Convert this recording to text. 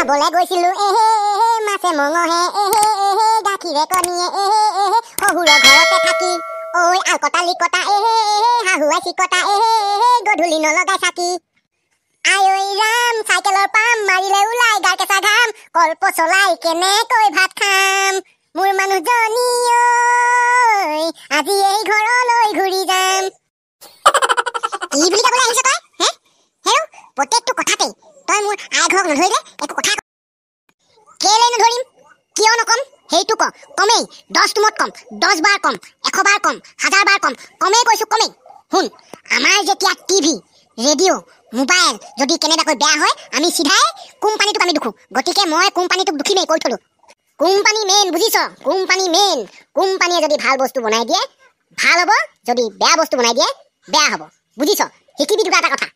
খাবলে গৈছিলো মাছে মঙহে গাখীৰে কণীয়ে শহুৰৰ ঘৰতে থাকি ঐ আলকটা লিকটা শাহুৱাই চিকটা গধূলি নলগাই চাকি আই ঐ ৰাম চাইকেলৰ পাম মাৰিলে ওলাই গাৰ কেঁচা ঘাম কল্প চলাই কেনেকৈ ভাত খাম মোৰ মানুহজনী ঐ আজি এই ঘৰলৈ ঘূৰি যাম কি বুলি ক'বলৈ আহিছ তই হেৰ প্ৰত্যেকটো কথাতেই তই মোৰ আই ঘৰক নধৰিলে একো কথা কেলে নধৰিম কিয় নকম সেইটো ক কমেই 10 তুমত কম 10 বাৰ কম 100 বাৰ কম 1000 বাৰ কম কমেই কৈছো কমেই শুন আমাৰ যেতিয়া টিভি ৰেডিঅ' মোবাইল যদি কেনেবাকৈ বেয়া হয় আমি সিধাই কোম্পানীটোক আমি দুখো গতিকে মই কোম্পানীটোক দুখিমেই কৈ থলো কোম্পানী মেইন বুজিছ কোম্পানী মেইন কোম্পানীয়ে যদি ভাল বস্তু বনাই দিয়ে ভাল হ'ব যদি বেয়া বস্তু বনাই দিয়ে বেয়া হ'ব বুজিছ শিকিবি দুটা এটা কথা